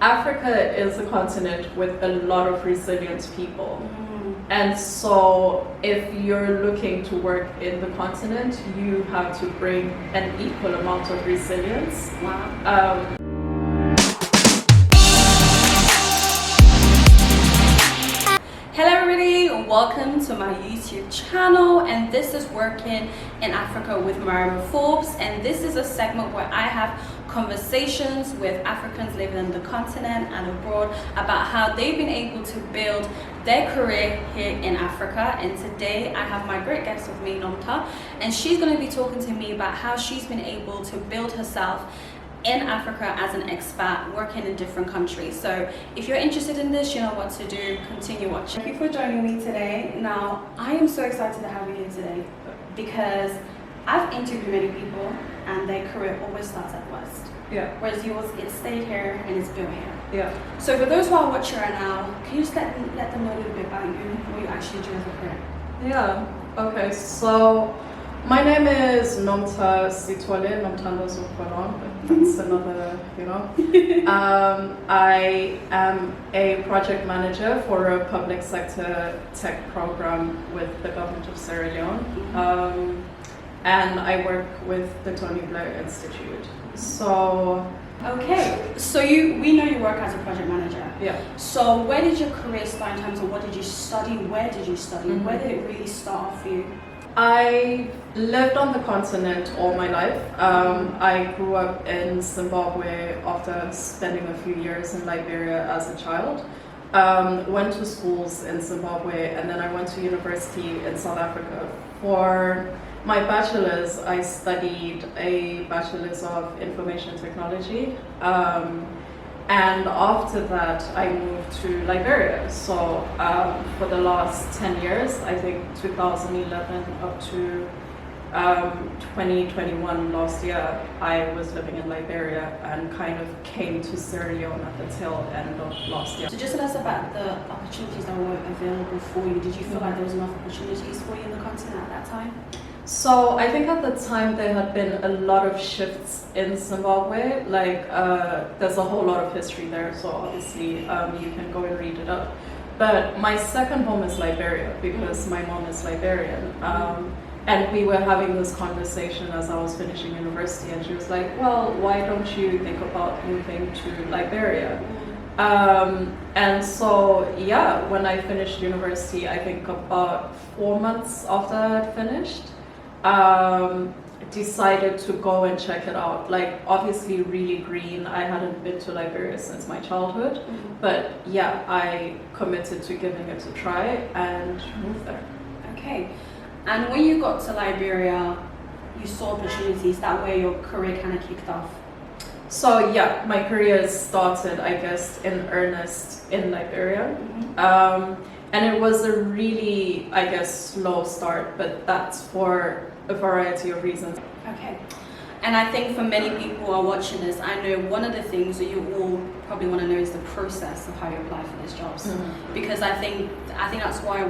Africa is a continent with a lot of resilient people. Mm. And so if you're looking to work in the continent, you have to bring an equal amount of resilience. Wow. Hello everybody, welcome to my YouTube channel, and this is Working in Africa with Mariama Forbes, and this is a segment where I have conversations with Africans living on the continent and abroad about how they've been able to build their career here in Africa. And today I have my great guest with me, Nomtha, and she's going to be talking to me about how she's been able to build herself in Africa as an expat working in different countries. So if you're interested in this, you know what to do, continue watching. Thank you for joining me today. Now, I am so excited to have you here today because I've interviewed many people and their career always starts at West. Yeah. Whereas yours, it stayed here and it's built here. Yeah. So for those who are watching right now, can you just let them know a little bit about you, what you actually do as a career? Yeah. Okay. So my name is Nomtha Sithole, Nomthandazo Sithole. That's another, I am a project manager for a public sector tech program with the government of Sierra Leone. And I work with the Tony Blair Institute. So okay, so we know you work as a project manager. Yeah. So where did your career start in terms of what did you study? Where did you study? Mm-hmm. Where did it really start off for you? I lived on the continent all my life. I grew up in Zimbabwe after spending a few years in Liberia as a child. Went to schools in Zimbabwe, and then I went to university in South Africa. For my bachelor's, I studied a bachelor's of information technology. And after that, I moved to Liberia. So for the last 10 years, I think 2011 up to 2021 last year, I was living in Liberia and kind of came to Sierra Leone at the tail end of last year. So just tell us about the opportunities that were available for you. Did you feel like there was enough opportunities for you in the continent at that time? So I think at the time there had been a lot of shifts in Zimbabwe. Like there's a whole lot of history there, so obviously you can go and read it up. But my second home is Liberia because my mom is Liberian. And we were having this conversation as I was finishing university, and she was like, well, why don't you think about moving to Liberia? And so, yeah, when I finished university, I think about 4 months after I had finished, decided to go and check it out. Like, obviously really green. I hadn't been to Liberia since my childhood, but yeah, I committed to giving it a try and moved there. Okay. And when you got to Liberia, you saw opportunities. That way your career kind of kicked off. So yeah, my career started, I guess, in earnest in Liberia. And it was a really, I guess, slow start, but that's for a variety of reasons. Okay. And I think for many people who are watching this, I know one of the things that you all probably want to know is the process of how you apply for these jobs. Because I think that's why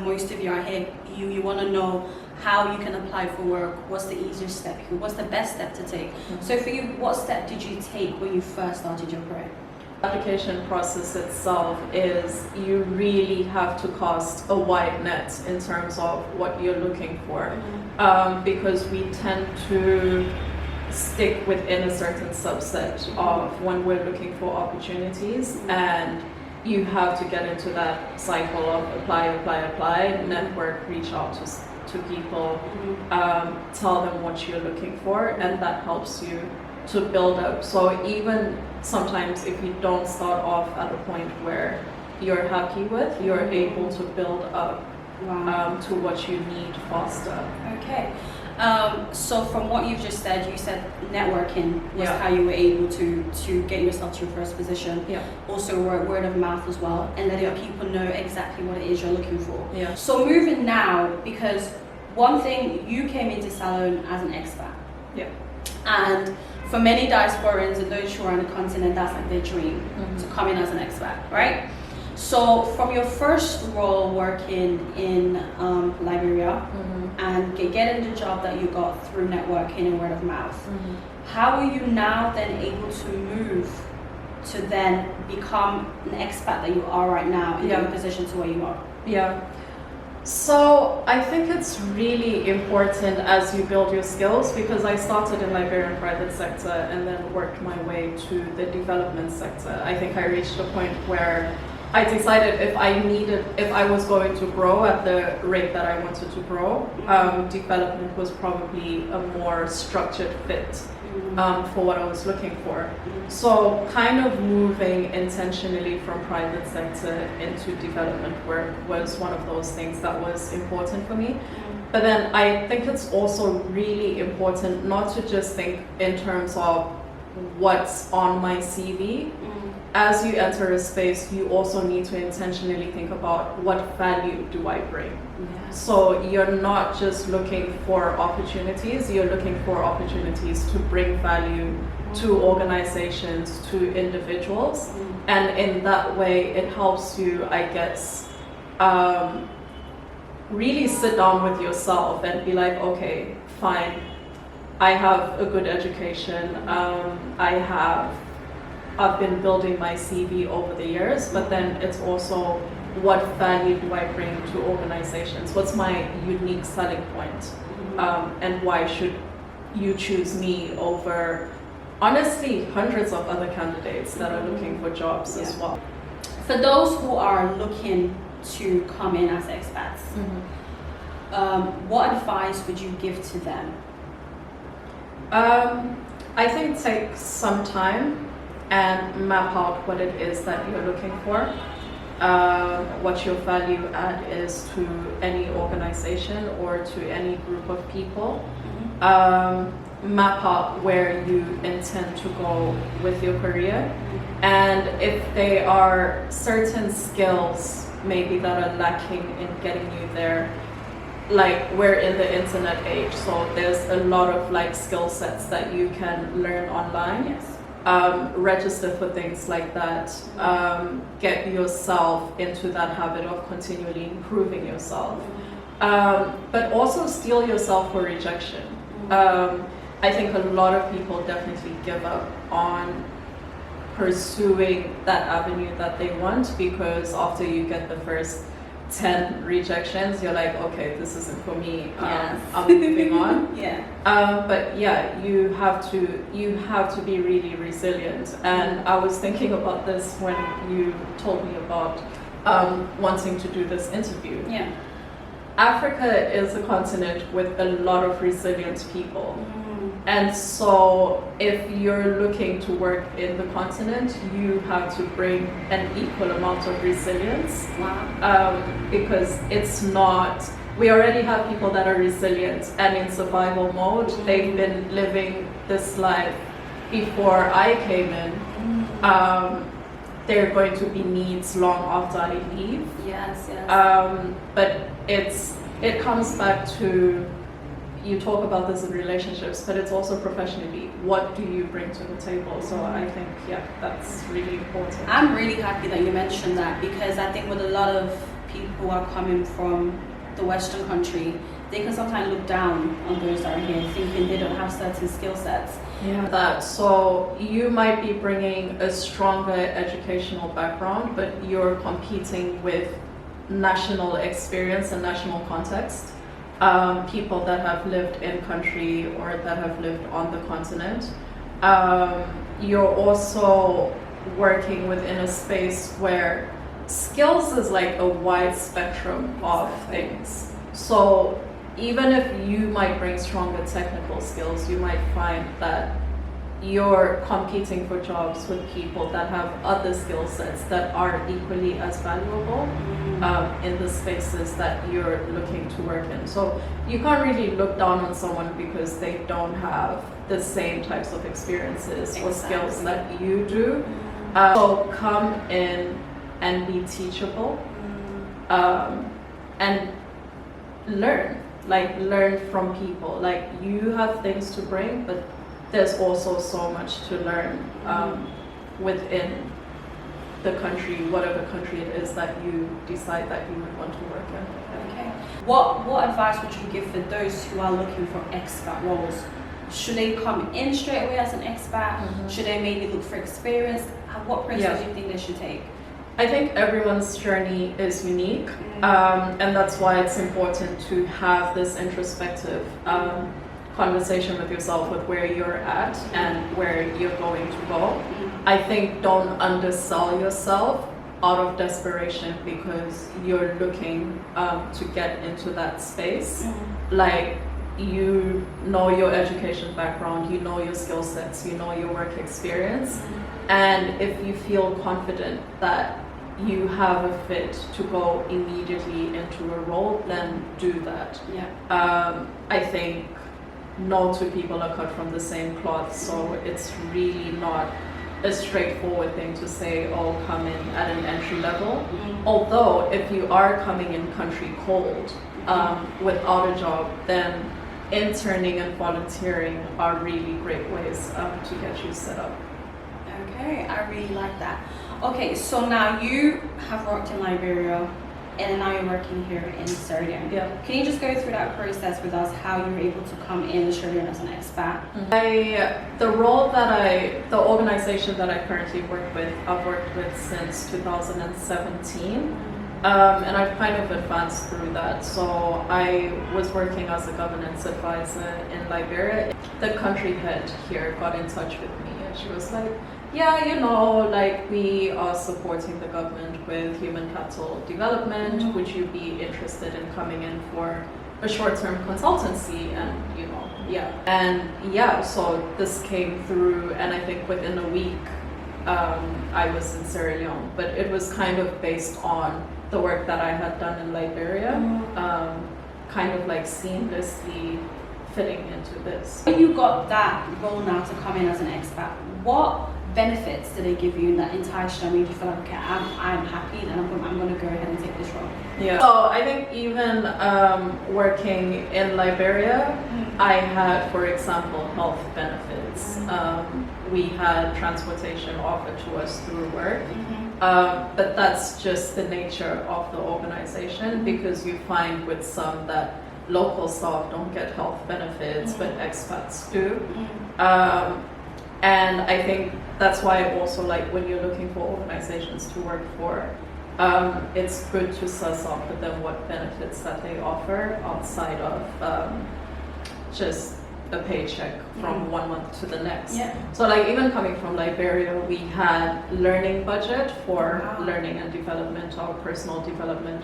most of you are here. You want to know how you can apply for work, what's the easiest step, what's the best step to take. So for you, what step did you take when you first started your career? The application process itself is you really have to cast a wide net in terms of what you're looking for, because we tend to stick within a certain subset of when we're looking for opportunities, and you have to get into that cycle of apply, network, reach out to people, tell them what you're looking for, and that helps you to build up. So even sometimes if you don't start off at a point where you're happy with, you're able to build up to what you need faster. Okay. So from what you've just said, you said networking was how you were able to get yourself to your first position. Yeah. Also word of mouth as well, and letting people know exactly what it is you're looking for. Yeah. So moving now, because one thing, you came into Sierraleone as an expat. Yeah. And for many diasporans and those who are on the continent, that's like their dream to come in as an expat, right? So from your first role working in Liberia and getting the job that you got through networking and word of mouth, how are you now then able to move to then become an expat that you are right now in Yeah. your position to where you are? Yeah. So I think it's really important as you build your skills, because I started in Liberian private sector and then worked my way to the development sector. I think I reached a point where I decided if I was going to grow at the rate that I wanted to grow, development was probably a more structured fit for what I was looking for. So kind of moving intentionally from private sector into development work was one of those things that was important for me. But then I think it's also really important not to just think in terms of what's on my CV. As you enter a space, you also need to intentionally think about what value do I bring. So you're not just looking for opportunities, you're looking for opportunities to bring value to organizations, to individuals. And in that way, it helps you, I guess, really sit down with yourself and be like, okay, fine, I have a good education, I've been building my CV over the years, but then it's also what value do I bring to organizations? What's my unique selling point? And why should you choose me over, honestly, hundreds of other candidates that are looking for jobs as well? For those who are looking to come in as expats, what advice would you give to them? I think take some time and map out what it is that you're looking for, what your value add is to any organization or to any group of people. Map out where you intend to go with your career, and if there are certain skills maybe that are lacking in getting you there. Like, we're in the internet age, so there's a lot of like skill sets that you can learn online. Register for things like that. Get yourself into that habit of continually improving yourself, but also steel yourself for rejection. I think a lot of people definitely give up on pursuing that avenue that they want, because after you get the first 10 rejections, you're like, okay, this isn't for me. I'm moving on. But yeah, you have to be really resilient. And I was thinking about this when you told me about wanting to do this interview. Africa is a continent with a lot of resilient people. And so if you're looking to work in the continent, you have to bring an equal amount of resilience. Because it's not, we already have people that are resilient and in survival mode. They've been living this life before I came in. There are going to be needs long after I leave. But it comes back to, you talk about this in relationships, but it's also professionally. What do you bring to the table? So I think, that's really important. I'm really happy that you mentioned that, because I think with a lot of people who are coming from the Western country, they can sometimes look down on those that are here, thinking they don't have certain skill sets. So you might be bringing a stronger educational background, but you're competing with national experience and national context. People that have lived in country or that have lived on the continent. You're also working within a space where skills is like a wide spectrum of things. So even if you might bring stronger technical skills, you might find that you're competing for jobs with people that have other skill sets that are equally as valuable in the spaces that you're looking to work in. So you can't really look down on someone because they don't have the same types of experiences or skills that you do. So come in and be teachable, and learn from people. Like, you have things to bring, but there's also so much to learn within the country, whatever country it is that you decide that you would want to work in. Okay. What advice would you give for those who are looking for expat roles Should they come in straight away as an expat? Should they maybe look for experience? What process do you think they should take? I think everyone's journey is unique, and that's why it's important to have this introspective conversation with yourself with where you're at and where you're going to go. I think don't undersell yourself out of desperation because you're looking to get into that space. Like, you know your education background, you know your skill sets, you know your work experience, and if you feel confident that you have a fit to go immediately into a role, then do that. I think no two people are cut from the same cloth, so it's really not a straightforward thing to say, oh, come in at an entry level. Although if you are coming in country cold without a job, then interning and volunteering are really great ways to get you set up. Okay, I really like that. Okay, so now you have worked in Liberia and now you're working here in Sierraleone. Can you just go through that process with us, how you were able to come in Sierraleone as an expat? The organization that I currently work with, I've worked with since 2017. And I've kind of advanced through that. So I was working as a governance advisor in Liberia. The country head here got in touch with me and she was like, yeah, you know, like, we are supporting the government with human capital development. Would you be interested in coming in for a short-term consultancy? And, you know, so this came through, and I think within a week, I was in Sierraleone, but it was kind of based on the work that I had done in Liberia, kind of like seamlessly fitting into this. When you got that role now to come in as an expat, what benefits did they give you in that entire journey? Did you feel like, okay, I'm happy and I'm going to go ahead and take this role? So I think even working in Liberia, I had, for example, health benefits. We had transportation offered to us through work. But that's just the nature of the organization, because you find with some that local staff don't get health benefits, but expats do. And I think that's why also, like, when you're looking for organizations to work for, it's good to suss out with them what benefits that they offer outside of just a paycheck from 1 month to the next. So like, even coming from Liberia, we had learning budget for learning and development, our personal development.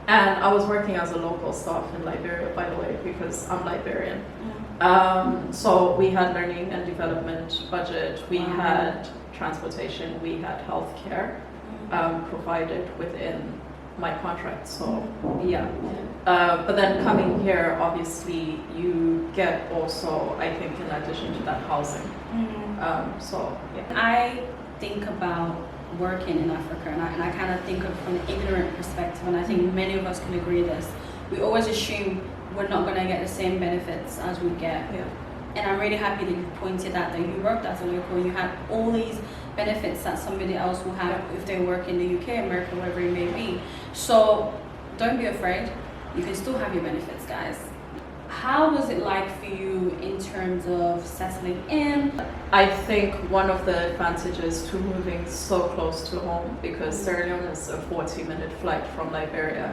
And I was working as a local staff in Liberia, by the way, because I'm Liberian. So we had learning and development budget, we had transportation, we had healthcare provided within my contract. So but then coming here, obviously you get also, I think, in addition to that, housing. I think about working in Africa, and I kind of think of from an ignorant perspective, and I think many of us can agree this. We always assume we're not going to get the same benefits as we get. And I'm really happy that you pointed out that you worked as a local, you had all these benefits that somebody else will have if they work in the UK, America, wherever it may be. So don't be afraid, you can still have your benefits, guys. How was it like for you in terms of settling in? I think one of the advantages to moving so close to home, because Sierraleone is a 40-minute flight from Liberia.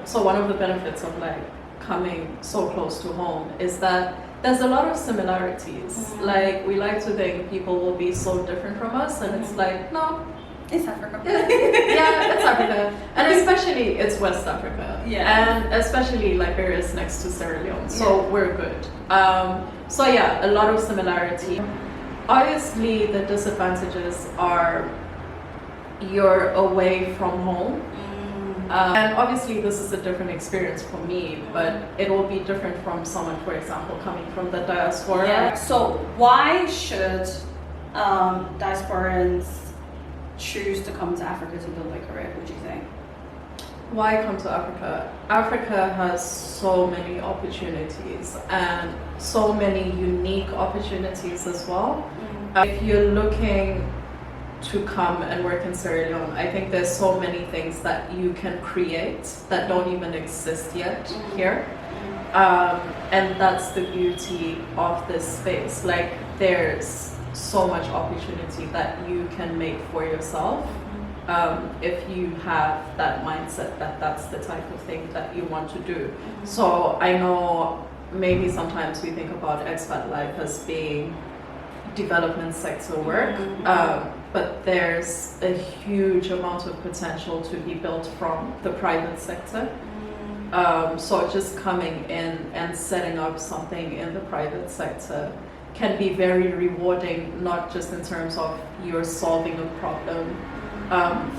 So one of the benefits of like coming so close to home is that there's a lot of similarities. Like, we like to think people will be so different from us, and it's like, no, it's Africa. It's Africa, and especially it's West Africa, and especially Liberia is next to Sierraleone, so we're good. So a lot of similarity. Obviously, the disadvantages are you're away from home. And obviously this is a different experience for me, but it will be different from someone, for example, coming from the diaspora. So why should diasporans choose to come to Africa to build their career, would you think? Why come to Africa? Africa has so many opportunities, and so many unique opportunities as well. If you're looking to come and work in Sierraleone, I think there's so many things that you can create that don't even exist yet here. And that's the beauty of this space. Like, there's so much opportunity that you can make for yourself if you have that mindset that that's the type of thing that you want to do. So I know maybe sometimes we think about expat life as being development sector work, but there's a huge amount of potential to be built from the private sector. So just coming in and setting up something in the private sector can be very rewarding, not just in terms of you're solving a problem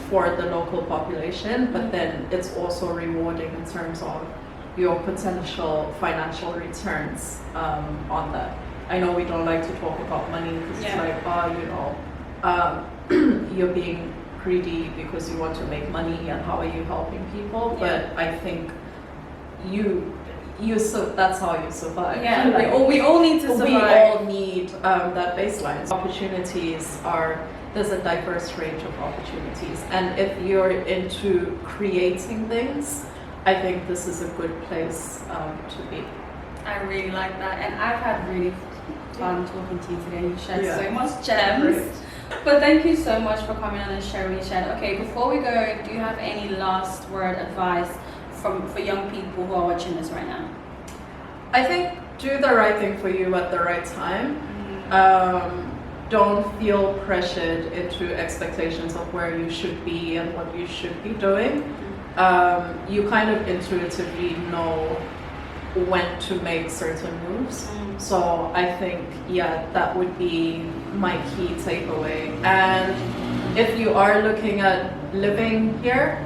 for the local population, but then it's also rewarding in terms of your potential financial returns on that. I know we don't like to talk about money because it's like, you're being greedy because you want to make money, and how are you helping people? But I think that's how you survive. Yeah, like, we all need to survive. We all need that baseline. Opportunities there's a diverse range of opportunities, and if you're into creating things, I think this is a good place to be. I really like that, and I've had really fun talking to you today. You shared so much gems. Great. But thank you so much for coming on and sharing what you shared. Okay, before we go, do you have any last word advice for young people who are watching this right now? I think do the right thing for you at the right time. Don't feel pressured into expectations of where you should be and what you should be doing. You kind of intuitively know when to make certain moves. So I think, that would be my key takeaway. And if you are looking at living here,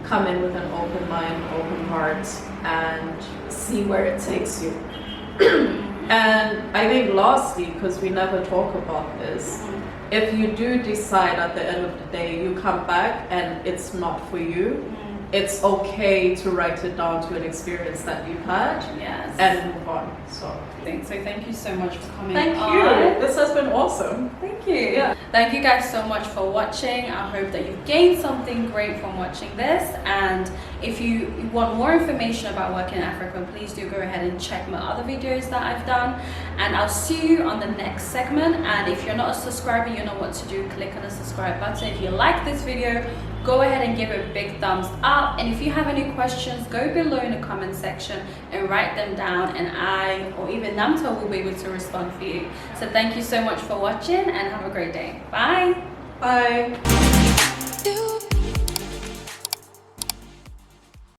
come in with an open mind, open heart, and see where it takes you. And I think lastly, because we never talk about this, if you do decide at the end of the day you come back and it's not for you, it's okay to write it down to an experience that you've had and move on. So thank you so much for coming on. Thank you. This has been awesome. Thank you. Yeah. Thank you guys so much for watching. I hope that you've gained something great from watching this. And if you want more information about working in Africa, please do go ahead and check my other videos that I've done. And I'll see you on the next segment. And if you're not a subscriber, you know what to do. Click on the subscribe button. If you like this video, go ahead and give it a big thumbs up. And if you have any questions, go below in the comment section and write them down, and I or even Nomtha will be able to respond for you. So thank you so much for watching, and have a great day. Bye. Bye.